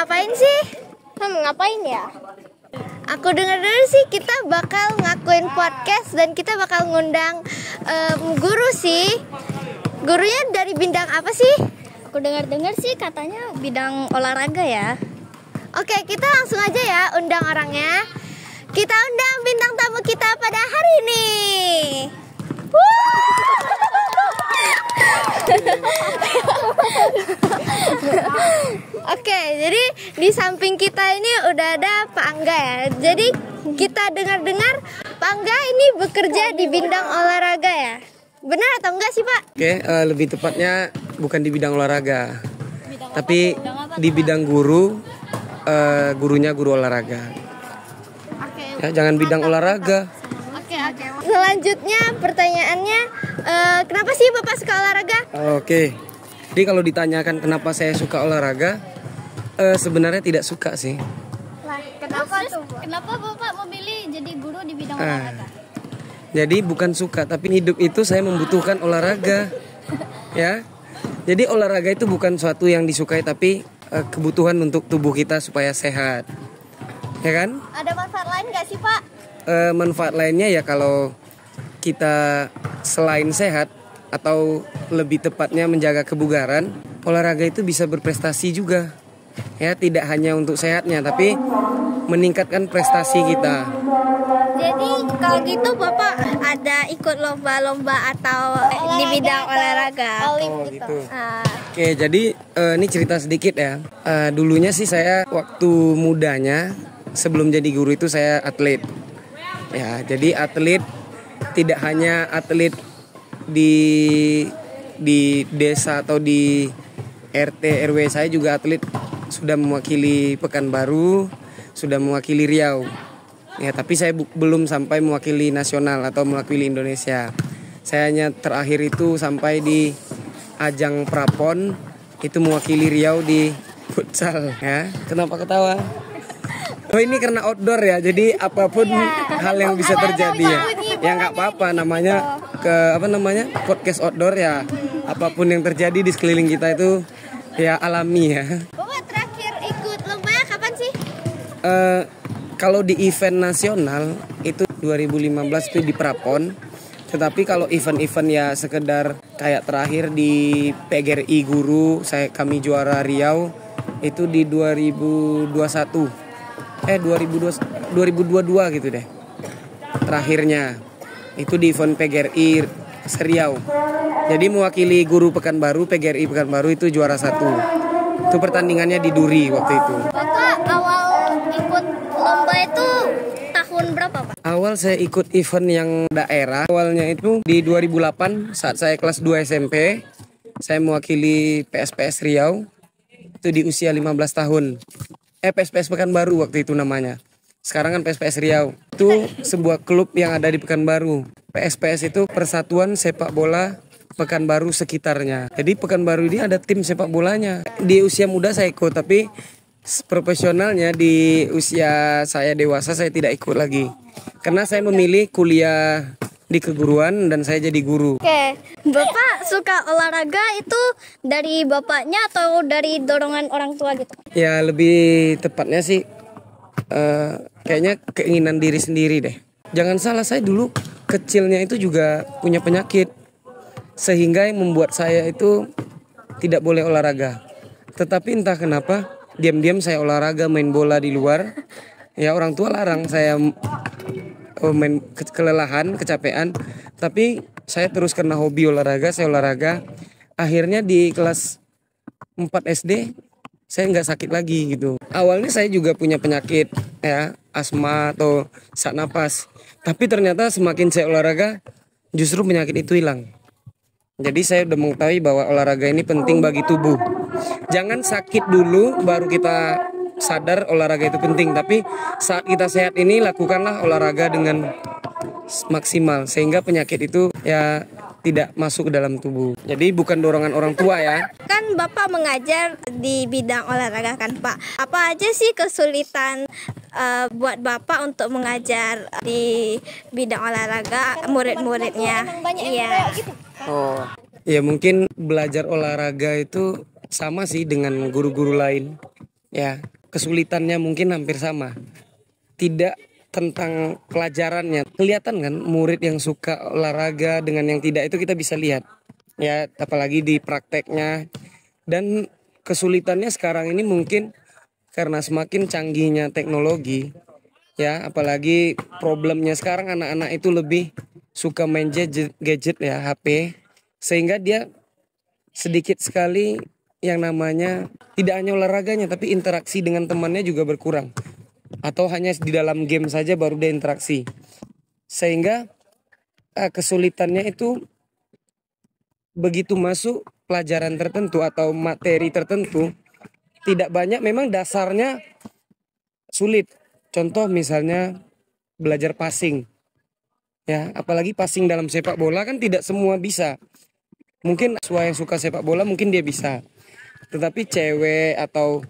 ngapain sih? Ngapain ya? Aku dengar-dengar sih kita bakal ngakuin podcast dan kita bakal ngundang guru sih. Gurunya dari bidang apa sih? Aku dengar-dengar sih katanya bidang olahraga ya. Oke, kita langsung aja ya undang orangnya. Kita undang bintang tamu kita pada hari ini. Oke, jadi di samping kita ini udah ada Pak Angga ya. Jadi kita dengar-dengar Pak Angga ini bekerja di bidang olahraga ya. Benar atau enggak sih Pak? Oke, lebih tepatnya bukan di bidang olahraga, tapi di bidang guru, gurunya guru olahraga. Ya, jangan bidang olahraga. Oke. Selanjutnya pertanyaannya, kenapa sih Bapak suka olahraga? Oke, jadi kalau ditanyakan kenapa saya suka olahraga, sebenarnya tidak suka sih. Kenapa tuh? Kenapa Bapak memilih jadi guru di bidang olahraga? Jadi bukan suka, tapi hidup itu saya membutuhkan olahraga. Ya. Jadi olahraga itu bukan suatu yang disukai, tapi kebutuhan untuk tubuh kita supaya sehat. Ya kan? Ada manfaat lain nggak sih Pak? Manfaat lainnya ya kalau kita selain sehat atau lebih tepatnya menjaga kebugaran, olahraga itu bisa berprestasi juga. Ya, tidak hanya untuk sehatnya, tapi meningkatkan prestasi kita. Jadi kalau gitu Bapak ada ikut lomba-lomba atau di bidang olahraga? Oh gitu. Oke, jadi ini cerita sedikit ya. Dulunya sih saya waktu mudanya sebelum jadi guru itu saya atlet. Ya, jadi atlet tidak hanya atlet di desa atau di RT RW, saya juga atlet sudah mewakili Pekanbaru, sudah mewakili Riau. Ya, tapi saya belum sampai mewakili nasional atau mewakili Indonesia. Saya hanya terakhir itu sampai di ajang Prapon, itu mewakili Riau di futsal ya. Kenapa ketawa? Oh, ini karena outdoor ya. Jadi apapun hal yang bisa terjadi ya. Ya nggak apa-apa, namanya podcast outdoor ya. Apapun yang terjadi di sekeliling kita itu ya alami ya. Bapak terakhir ikut lombanya kapan sih? Kalau di event nasional itu 2015 itu di Prapon. Tetapi kalau event-event ya sekedar kayak terakhir di PGRI Guru, kami juara Riau itu di 2022 gitu deh. Terakhirnya itu di event PGRI Seriau. Jadi mewakili guru Pekanbaru, PGRI Pekanbaru itu juara 1. Itu pertandingannya di Duri waktu itu. Bapak awal ikut lomba itu tahun berapa Pak? Awal saya ikut event yang daerah. Awalnya itu di 2008 saat saya kelas 2 SMP. Saya mewakili PSPS Riau. Itu di usia 15 tahun. PSPS Pekanbaru waktu itu namanya. Sekarang kan PSPS Riau. Itu sebuah klub yang ada di Pekanbaru. PSPS itu Persatuan Sepak Bola Pekanbaru sekitarnya. Jadi Pekanbaru ini ada tim sepak bolanya. Di usia muda saya ikut, tapi profesionalnya di usia saya dewasa saya tidak ikut lagi. Karena saya memilih kuliah di keguruan dan saya jadi guru. Oke, Bapak suka olahraga itu dari bapaknya atau dari dorongan orang tua gitu? Ya lebih tepatnya sih kayaknya keinginan diri sendiri deh. Jangan salah, saya dulu kecilnya itu juga punya penyakit. Sehingga yang membuat saya itu tidak boleh olahraga. Tetapi entah kenapa diam-diam saya olahraga, main bola di luar. Ya orang tua larang saya main kelelahan, kecapean. Tapi saya terus karena hobi olahraga, saya olahraga. Akhirnya di kelas 4 SD saya nggak sakit lagi gitu. Awalnya saya juga punya penyakit ya, asma atau sesak napas. Tapi ternyata semakin saya olahraga justru penyakit itu hilang. Jadi saya udah mengetahui bahwa olahraga ini penting bagi tubuh. Jangan sakit dulu baru kita sadar olahraga itu penting. Tapi saat kita sehat ini lakukanlah olahraga dengan maksimal. Sehingga penyakit itu ya tidak masuk ke dalam tubuh. Jadi bukan dorongan orang tua ya. Kan Bapak mengajar di bidang olahraga kan Pak. Apa aja sih kesulitan buat Bapak untuk mengajar di bidang olahraga murid-muridnya? Iya. Oh, ya mungkin belajar olahraga itu sama sih dengan guru-guru lain. Ya, kesulitannya mungkin hampir sama. Tidak tentang pelajarannya. Kelihatan kan murid yang suka olahraga dengan yang tidak itu kita bisa lihat. Ya, apalagi di prakteknya. Dan kesulitannya sekarang ini mungkin karena semakin canggihnya teknologi. Ya, apalagi problemnya sekarang anak-anak itu lebih suka main gadget ya, HP. Sehingga dia sedikit sekali yang namanya tidak hanya olahraganya tapi interaksi dengan temannya juga berkurang, atau hanya di dalam game saja baru dia interaksi, sehingga kesulitannya itu begitu masuk pelajaran tertentu atau materi tertentu tidak banyak, memang dasarnya sulit. Contoh misalnya belajar passing ya, apalagi passing dalam sepak bola kan tidak semua bisa. Mungkin yang suka sepak bola mungkin dia bisa, tetapi cewek atau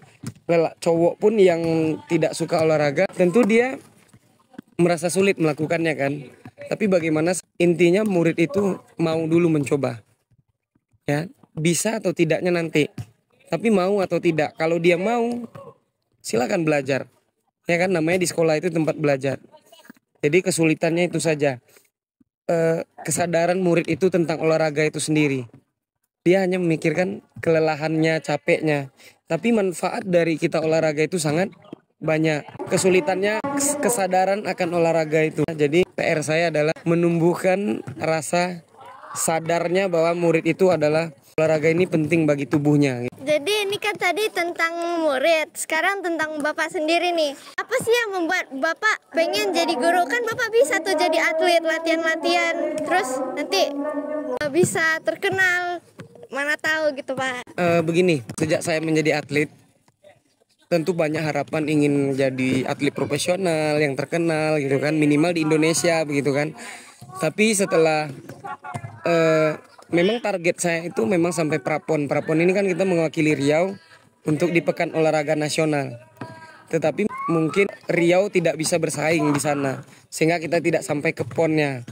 cowok pun yang tidak suka olahraga tentu dia merasa sulit melakukannya kan. Tapi bagaimana intinya murid itu mau dulu mencoba. Ya, bisa atau tidaknya nanti. Tapi mau atau tidak. Kalau dia mau, silakan belajar. Ya kan, namanya di sekolah itu tempat belajar. Jadi kesulitannya itu saja. Kesadaran murid itu tentang olahraga itu sendiri. Dia hanya memikirkan kelelahannya, capeknya. Tapi manfaat dari kita olahraga itu sangat banyak. Kesulitannya kesadaran akan olahraga itu. Jadi PR saya adalah menumbuhkan rasa sadarnya bahwa murid itu adalah olahraga ini penting bagi tubuhnya. Jadi ini kan tadi tentang murid, sekarang tentang Bapak sendiri nih. Apa sih yang membuat Bapak pengen jadi guru? Kan Bapak bisa tuh jadi atlet, latihan-latihan, terus nanti bisa terkenal, mana tahu gitu Pak. Begini, sejak saya menjadi atlet, tentu banyak harapan ingin jadi atlet profesional yang terkenal gitu kan, minimal di Indonesia begitu kan. Tapi setelah memang target saya itu memang sampai Prapon. Prapon ini kan kita mewakili Riau untuk di Pekan Olahraga Nasional. Tetapi mungkin Riau tidak bisa bersaing di sana, sehingga kita tidak sampai ke PON-nya.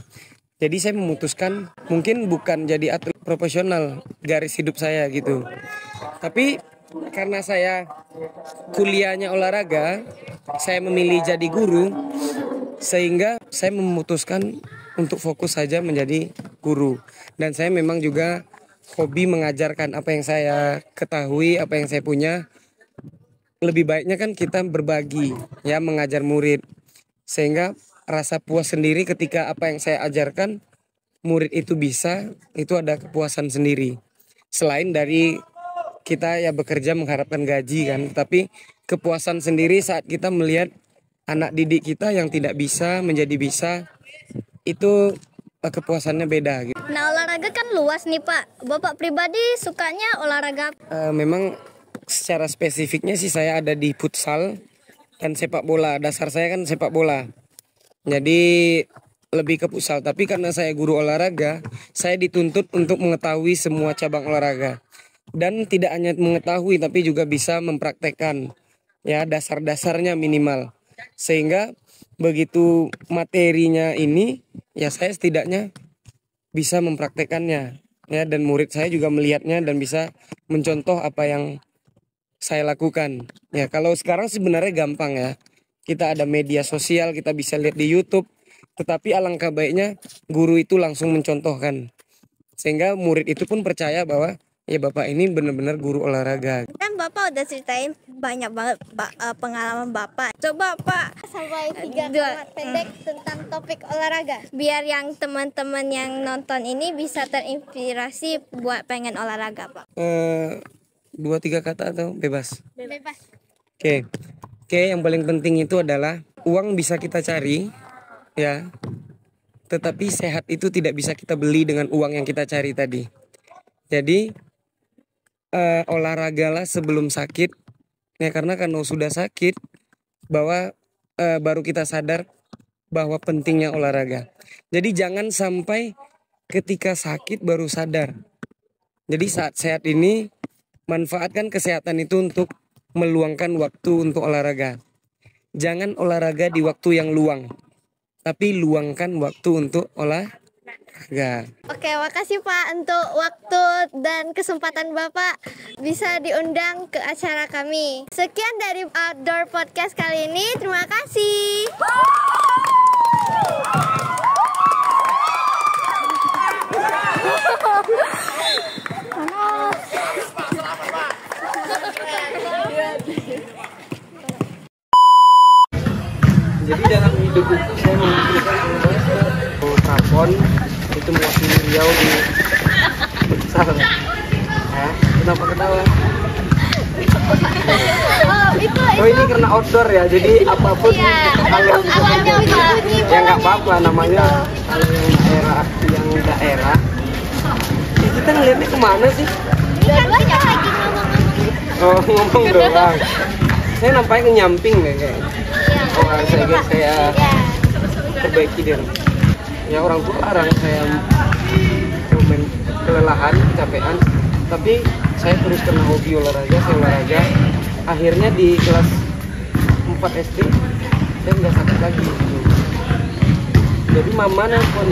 Jadi saya memutuskan mungkin bukan jadi atlet profesional garis hidup saya gitu. Tapi karena saya kuliahnya olahraga, saya memilih jadi guru, sehingga saya memutuskan untuk fokus saja menjadi guru. Dan saya memang juga hobi mengajarkan apa yang saya ketahui, apa yang saya punya. Lebih baiknya kan kita berbagi, ya, mengajar murid. Sehingga rasa puas sendiri ketika apa yang saya ajarkan murid itu bisa, itu ada kepuasan sendiri. Selain dari kita ya bekerja mengharapkan gaji kan, tapi kepuasan sendiri saat kita melihat anak didik kita yang tidak bisa menjadi bisa, itu kepuasannya beda gitu. Nah, olahraga kan luas nih Pak. Bapak pribadi sukanya olahraga Memang secara spesifiknya sih saya ada di futsal dan sepak bola. Dasar saya kan sepak bola. Jadi lebih ke futsal. Tapi karena saya guru olahraga, saya dituntut untuk mengetahui semua cabang olahraga. Dan tidak hanya mengetahui tapi juga bisa mempraktekkan. Ya, dasar-dasarnya minimal. Sehingga begitu materinya ini, ya saya setidaknya bisa mempraktekannya, ya, dan murid saya juga melihatnya dan bisa mencontoh apa yang saya lakukan. Ya, kalau sekarang sebenarnya gampang ya, kita ada media sosial, kita bisa lihat di YouTube, tetapi alangkah baiknya guru itu langsung mencontohkan, sehingga murid itu pun percaya bahwa ya Bapak ini benar-benar guru olahraga. Kan Bapak udah ceritain banyak banget pengalaman Bapak. Coba Pak sampai 3 kalimat pendek tentang topik olahraga. Biar yang teman-teman yang nonton ini bisa terinspirasi buat pengen olahraga Pak. 2-3 kata atau bebas? Bebas. Oke, yang paling penting itu adalah uang bisa kita cari, ya. Tetapi sehat itu tidak bisa kita beli dengan uang yang kita cari tadi. Jadi olahragalah sebelum sakit, ya, karena kalau sudah sakit bahwa baru kita sadar bahwa pentingnya olahraga. Jadi jangan sampai ketika sakit baru sadar. Jadi saat sehat ini manfaatkan kesehatan itu untuk meluangkan waktu untuk olahraga. Jangan olahraga di waktu yang luang, tapi luangkan waktu untuk olahraga. Enggak. Oke, makasih Pak untuk waktu dan kesempatan Bapak bisa diundang ke acara kami. Sekian dari Outdoor Podcast kali ini. Terima kasih. Jadi dalam hidup itu saya memikirkan Trapon itu mewakili Riau di futsal. Hah? Kenapa ketawa? Oh ini karena outdoor ya, jadi apapun kalau ya nggak apa-apa namanya. Kalau yang daerah ya kita ngeliatnya kemana sih? Oh ngomong doang. Saya nampaknya nyamping deh kayaknya. Oh saya perbaiki deh. Ya orang tua larang saya kelelahan, kecapean. Tapi saya terus karena hobi olahraga, saya olahraga. Akhirnya di kelas 4 SD saya nggak sakit lagi. Jadi mama nelfon